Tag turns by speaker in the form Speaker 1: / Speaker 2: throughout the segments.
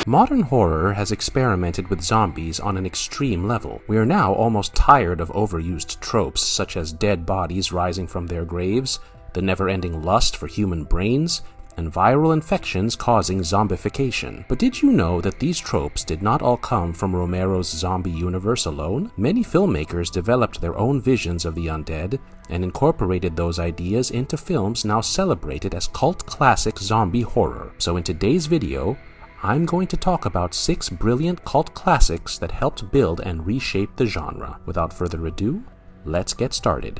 Speaker 1: Modern horror has experimented with zombies on an extreme level. We are now almost tired of overused tropes such as dead bodies rising from their graves, the never-ending lust for human brains, and viral infections causing zombification. But did you know that these tropes did not all come from Romero's zombie universe alone? Many filmmakers developed their own visions of the undead and incorporated those ideas into films now celebrated as cult classic zombie horror. So in today's video, I'm going to talk about 6 brilliant cult classics that helped build and reshape the genre. Without further ado, let's get started.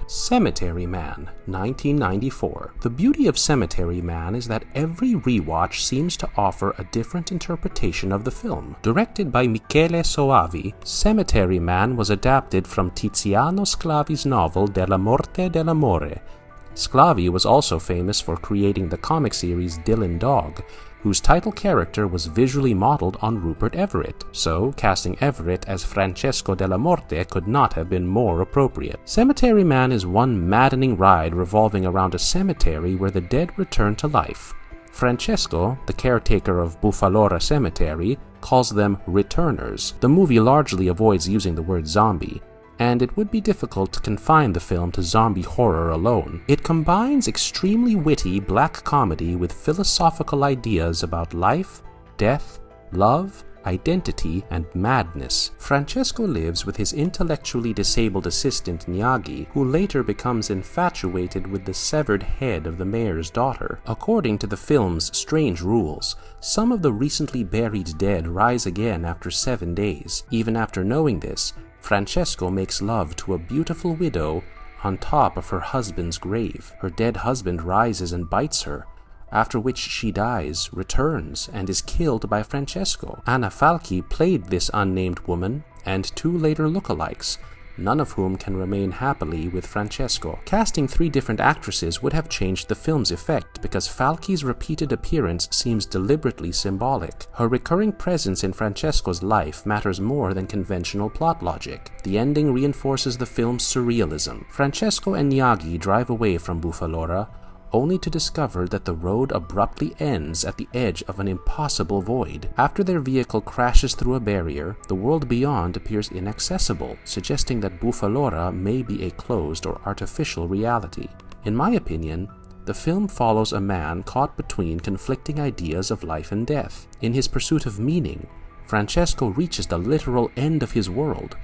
Speaker 1: Cemetery Man, 1994. The beauty of Cemetery Man is that every rewatch seems to offer a different interpretation of the film. Directed by Michele Soavi, Cemetery Man was adapted from Tiziano Sclavi's novel Della Morte dell'Amore. Sclavi was also famous for creating the comic series Dylan Dog, whose title character was visually modeled on Rupert Everett, so casting Everett as Francesco della Morte could not have been more appropriate. Cemetery Man is one maddening ride revolving around a cemetery where the dead return to life. Francesco, the caretaker of Buffalora Cemetery, calls them returners. The movie largely avoids using the word zombie, and it would be difficult to confine the film to zombie horror alone. It combines extremely witty black comedy with philosophical ideas about life, death, love, identity, and madness. Francesco lives with his intellectually disabled assistant Nyagi, who later becomes infatuated with the severed head of the mayor's daughter. According to the film's strange rules, some of the recently buried dead rise again after 7 days. Even after knowing this, Francesco makes love to a beautiful widow on top of her husband's grave. Her dead husband rises and bites her, after which she dies, returns, and is killed by Francesco. Anna Falchi played this unnamed woman, and 2 later lookalikes, none of whom can remain happily with Francesco. Casting 3 different actresses would have changed the film's effect because Falchi's repeated appearance seems deliberately symbolic. Her recurring presence in Francesco's life matters more than conventional plot logic. The ending reinforces the film's surrealism. Francesco and Nyagi drive away from Buffalora, only to discover that the road abruptly ends at the edge of an impossible void. After their vehicle crashes through a barrier, the world beyond appears inaccessible, suggesting that Buffalora may be a closed or artificial reality. In my opinion, the film follows a man caught between conflicting ideas of life and death. In his pursuit of meaning, Francesco reaches the literal end of his world,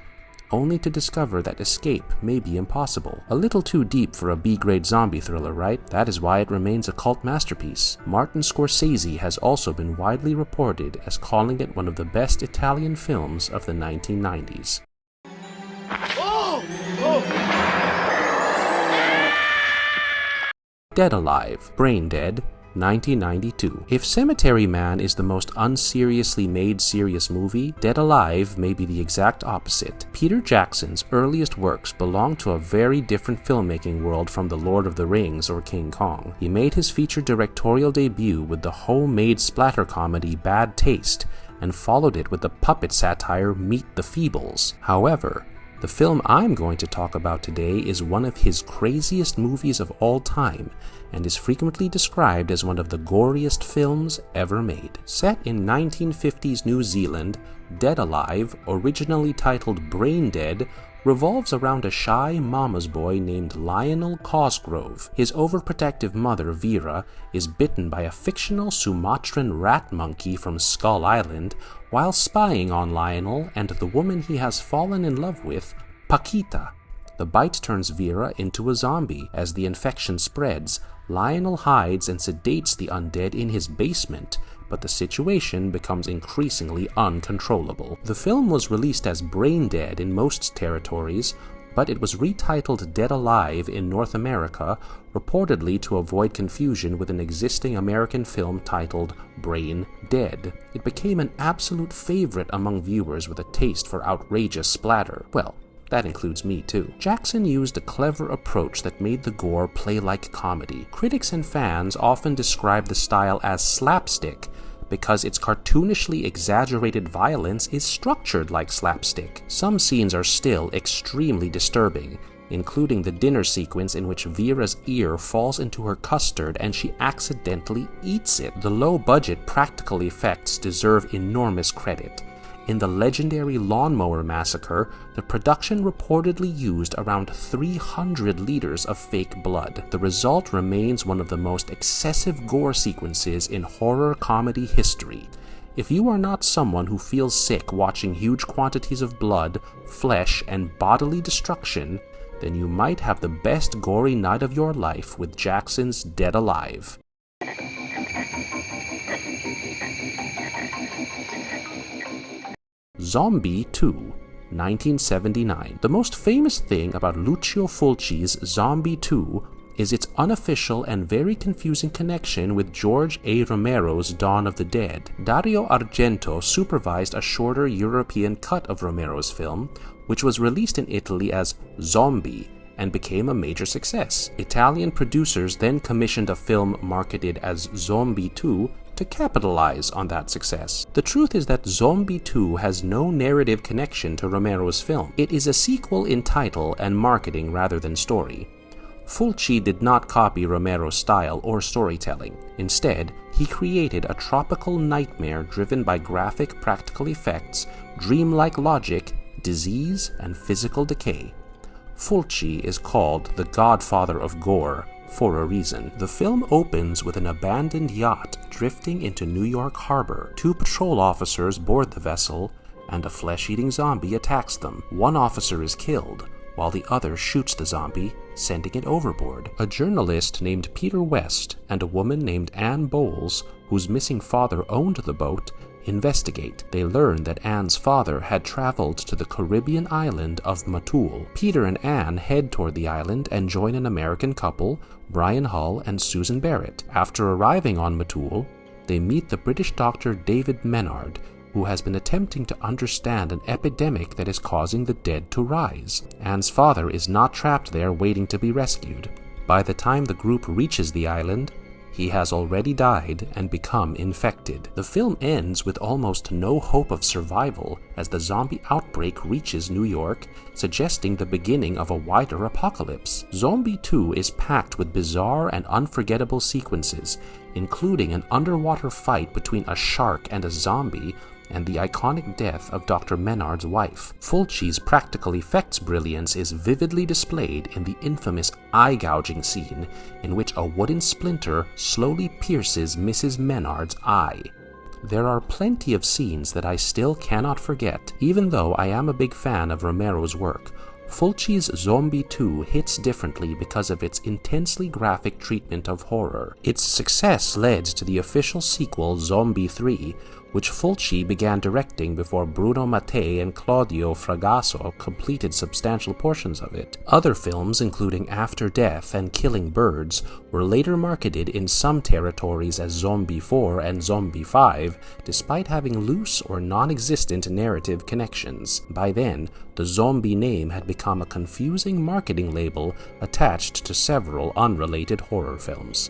Speaker 1: only to discover that escape may be impossible. A little too deep for a B-grade zombie thriller, right? That is why it remains a cult masterpiece. Martin Scorsese has also been widely reported as calling it one of the best Italian films of the 1990s. Dead Alive, Brain Dead, 1992. If Cemetery Man is the most unseriously made serious movie, Dead Alive may be the exact opposite. Peter Jackson's earliest works belong to a very different filmmaking world from The Lord of the Rings or King Kong. He made his feature directorial debut with the homemade splatter comedy Bad Taste, and followed it with the puppet satire Meet the Feebles. However, the film I'm going to talk about today is one of his craziest movies of all time, and is frequently described as one of the goriest films ever made. Set in 1950s New Zealand, Dead Alive, originally titled Brain Dead, revolves around a shy mama's boy named Lionel Cosgrove. His overprotective mother, Vera, is bitten by a fictional Sumatran rat monkey from Skull Island while spying on Lionel and the woman he has fallen in love with, Paquita. The bite turns Vera into a zombie. As the infection spreads, Lionel hides and sedates the undead in his basement, but the situation becomes increasingly uncontrollable. The film was released as Brain Dead in most territories, but it was retitled Dead Alive in North America, reportedly to avoid confusion with an existing American film titled Brain Dead. It became an absolute favorite among viewers with a taste for outrageous splatter. Well, that includes me too. Jackson used a clever approach that made the gore play like comedy. Critics and fans often describe the style as slapstick because its cartoonishly exaggerated violence is structured like slapstick. Some scenes are still extremely disturbing, including the dinner sequence in which Vera's ear falls into her custard and she accidentally eats it. The low-budget practical effects deserve enormous credit. In the legendary Lawnmower Massacre, the production reportedly used around 300 liters of fake blood. The result remains one of the most excessive gore sequences in horror comedy history. If you are not someone who feels sick watching huge quantities of blood, flesh, and bodily destruction, then you might have the best gory night of your life with Jackson's Dead Alive. Zombie 2, 1979. The most famous thing about Lucio Fulci's Zombie 2 is its unofficial and very confusing connection with George A. Romero's Dawn of the Dead. Dario Argento supervised a shorter European cut of Romero's film, which was released in Italy as Zombie and became a major success. Italian producers then commissioned a film marketed as Zombie 2 to capitalize on that success. The truth is that Zombie 2 has no narrative connection to Romero's film. It is a sequel in title and marketing rather than story. Fulci did not copy Romero's style or storytelling. Instead, he created a tropical nightmare driven by graphic practical effects, dreamlike logic, disease, and physical decay. Fulci is called the godfather of gore for a reason. The film opens with an abandoned yacht drifting into New York Harbor. Two patrol officers board the vessel, and a flesh-eating zombie attacks them. One officer is killed, while the other shoots the zombie, sending it overboard. A journalist named Peter West and a woman named Anne Bowles, whose missing father owned the boat, investigate. They learn that Anne's father had traveled to the Caribbean island of Matul. Peter and Anne head toward the island and join an American couple, Brian Hull and Susan Barrett. After arriving on Matul, they meet the British doctor David Menard, who has been attempting to understand an epidemic that is causing the dead to rise. Anne's father is not trapped there waiting to be rescued. By the time the group reaches the island, he has already died and become infected. The film ends with almost no hope of survival as the zombie outbreak reaches New York, suggesting the beginning of a wider apocalypse. Zombie 2 is packed with bizarre and unforgettable sequences, including an underwater fight between a shark and a zombie, and the iconic death of Dr. Menard's wife. Fulci's practical effects brilliance is vividly displayed in the infamous eye-gouging scene, in which a wooden splinter slowly pierces Mrs. Menard's eye. There are plenty of scenes that I still cannot forget. Even though I am a big fan of Romero's work, Fulci's Zombie 2 hits differently because of its intensely graphic treatment of horror. Its success led to the official sequel Zombie 3, which Fulci began directing before Bruno Mattei and Claudio Fragasso completed substantial portions of it. Other films, including After Death and Killing Birds, were later marketed in some territories as Zombie 4 and Zombie 5, despite having loose or non-existent narrative connections. By then, the zombie name had become a confusing marketing label attached to several unrelated horror films.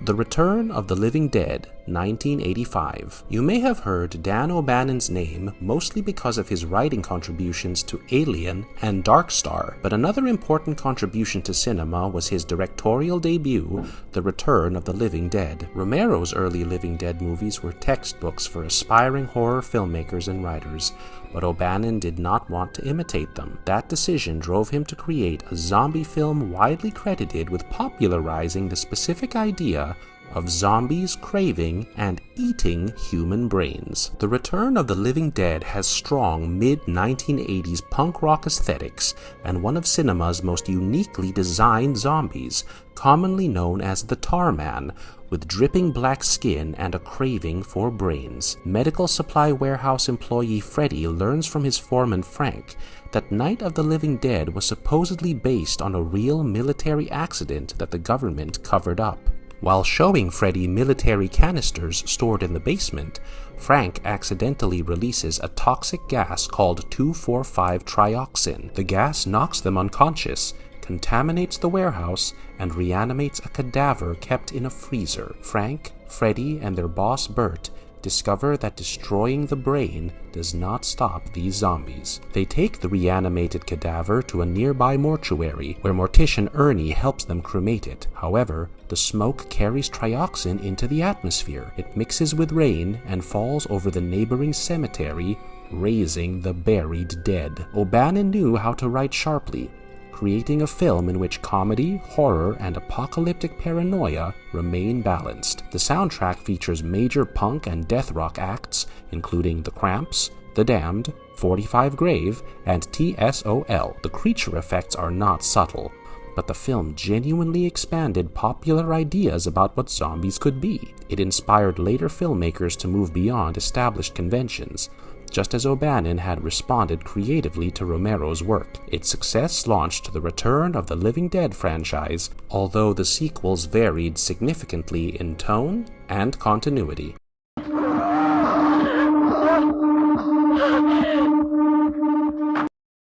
Speaker 1: The Return of the Living Dead, 1985. You may have heard Dan O'Bannon's name mostly because of his writing contributions to Alien and Dark Star, but another important contribution to cinema was his directorial debut, The Return of the Living Dead. Romero's early Living Dead movies were textbooks for aspiring horror filmmakers and writers, but O'Bannon did not want to imitate them. That decision drove him to create a zombie film widely credited with popularizing the specific idea of zombies craving and eating human brains. The Return of the Living Dead has strong mid-1980s punk rock aesthetics and one of cinema's most uniquely designed zombies, commonly known as the Tar Man, with dripping black skin and a craving for brains. Medical supply warehouse employee Freddy learns from his foreman Frank that Night of the Living Dead was supposedly based on a real military accident that the government covered up. While showing Freddy military canisters stored in the basement, Frank accidentally releases a toxic gas called 2,4,5-trioxin. The gas knocks them unconscious, contaminates the warehouse, and reanimates a cadaver kept in a freezer. Frank, Freddy, and their boss Bert discover that destroying the brain does not stop these zombies. They take the reanimated cadaver to a nearby mortuary, where mortician Ernie helps them cremate it. However, the smoke carries trioxin into the atmosphere. It mixes with rain and falls over the neighboring cemetery, raising the buried dead. O'Bannon knew how to write sharply, creating a film in which comedy, horror, and apocalyptic paranoia remain balanced. The soundtrack features major punk and death rock acts, including The Cramps, The Damned, 45 Grave, and TSOL. The creature effects are not subtle, but the film genuinely expanded popular ideas about what zombies could be. It inspired later filmmakers to move beyond established conventions, just as O'Bannon had responded creatively to Romero's work. Its success launched the return of the Living Dead franchise, although the sequels varied significantly in tone and continuity.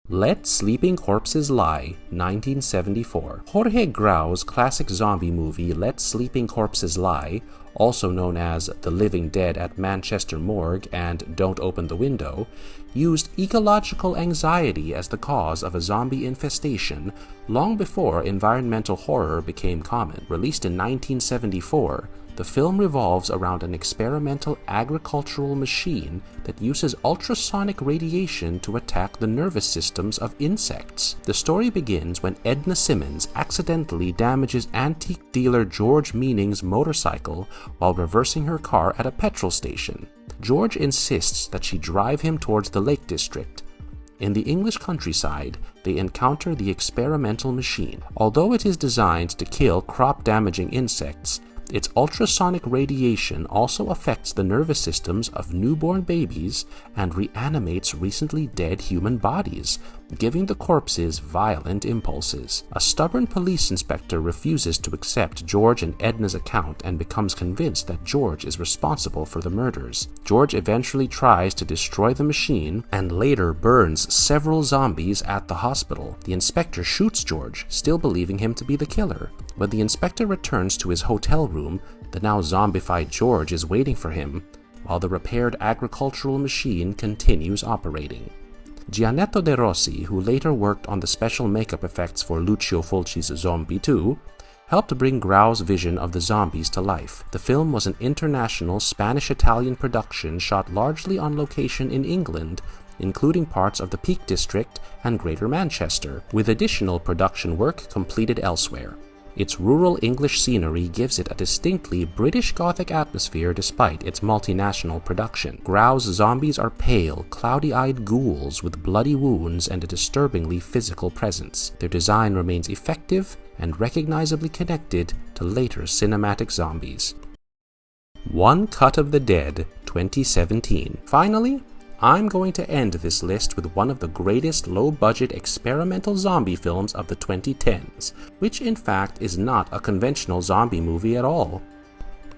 Speaker 1: Let Sleeping Corpses Lie, 1974. Jorge Grau's classic zombie movie Let Sleeping Corpses Lie, also known as The Living Dead at Manchester Morgue and Don't Open the Window, used ecological anxiety as the cause of a zombie infestation long before environmental horror became common. Released in 1974, the film revolves around an experimental agricultural machine that uses ultrasonic radiation to attack the nervous systems of insects. The story begins when Edna Simmons accidentally damages antique dealer George Meaning's motorcycle while reversing her car at a petrol station. George insists that she drive him towards the Lake District. In the English countryside, they encounter the experimental machine. Although it is designed to kill crop-damaging insects, its ultrasonic radiation also affects the nervous systems of newborn babies and reanimates recently dead human bodies, giving the corpses violent impulses. A stubborn police inspector refuses to accept George and Edna's account and becomes convinced that George is responsible for the murders. George eventually tries to destroy the machine and later burns several zombies at the hospital. The inspector shoots George, still believing him to be the killer. When the inspector returns to his hotel room, the now zombified George is waiting for him, while the repaired agricultural machine continues operating. Gianetto De Rossi, who later worked on the special makeup effects for Lucio Fulci's Zombie 2, helped bring Grau's vision of the zombies to life. The film was an international Spanish-Italian production shot largely on location in England, including parts of the Peak District and Greater Manchester, with additional production work completed elsewhere. Its rural English scenery gives it a distinctly British Gothic atmosphere despite its multinational production. Grau's zombies are pale, cloudy-eyed ghouls with bloody wounds and a disturbingly physical presence. Their design remains effective and recognizably connected to later cinematic zombies. One Cut of the Dead, 2017. Finally, I'm going to end this list with one of the greatest low-budget experimental zombie films of the 2010s, which in fact is not a conventional zombie movie at all.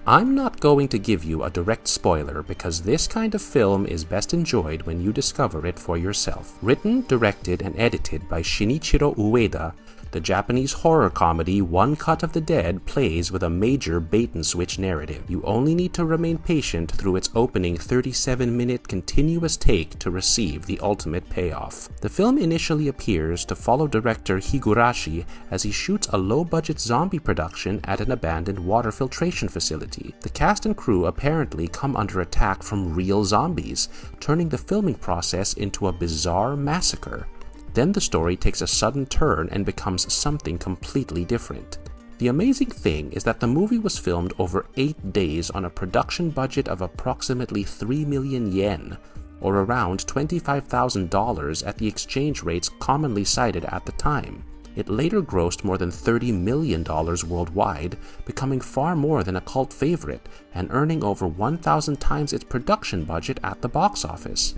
Speaker 1: I'm not going to give you a direct spoiler because this kind of film is best enjoyed when you discover it for yourself. Written, directed, and edited by Shinichiro Ueda, the Japanese horror comedy One Cut of the Dead plays with a major bait-and-switch narrative. You only need to remain patient through its opening 37-minute continuous take to receive the ultimate payoff. The film initially appears to follow director Higurashi as he shoots a low-budget zombie production at an abandoned water filtration facility. The cast and crew apparently come under attack from real zombies, turning the filming process into a bizarre massacre. Then the story takes a sudden turn and becomes something completely different. The amazing thing is that the movie was filmed over 8 days on a production budget of approximately 3 million yen, or around $25,000 at the exchange rates commonly cited at the time. It later grossed more than $30 million worldwide, becoming far more than a cult favorite and earning over 1,000 times its production budget at the box office.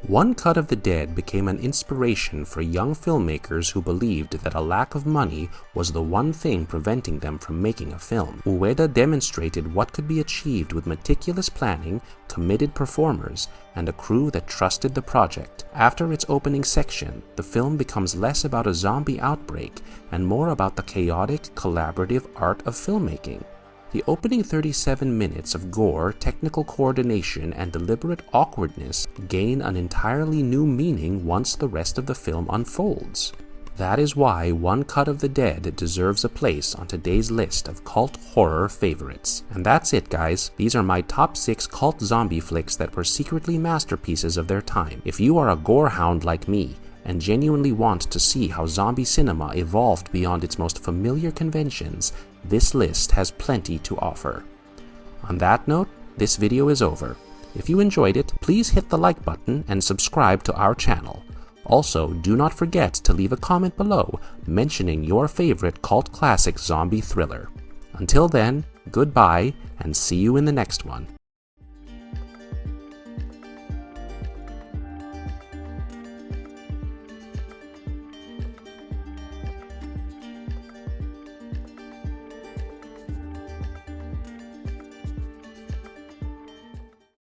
Speaker 1: One Cut of the Dead became an inspiration for young filmmakers who believed that a lack of money was the one thing preventing them from making a film. Ueda demonstrated what could be achieved with meticulous planning, committed performers, and a crew that trusted the project. After its opening section, the film becomes less about a zombie outbreak and more about the chaotic, collaborative art of filmmaking. The opening 37 minutes of gore, technical coordination, and deliberate awkwardness gain an entirely new meaning once the rest of the film unfolds. That is why One Cut of the Dead deserves a place on today's list of cult horror favorites. And that's it, guys. These are my top 6 cult zombie flicks that were secretly masterpieces of their time. If you are a gore hound like me, and genuinely want to see how zombie cinema evolved beyond its most familiar conventions, this list has plenty to offer. On that note, this video is over. If you enjoyed it, please hit the like button and subscribe to our channel. Also, do not forget to leave a comment below mentioning your favorite cult classic zombie thriller. Until then, goodbye and see you in the next one.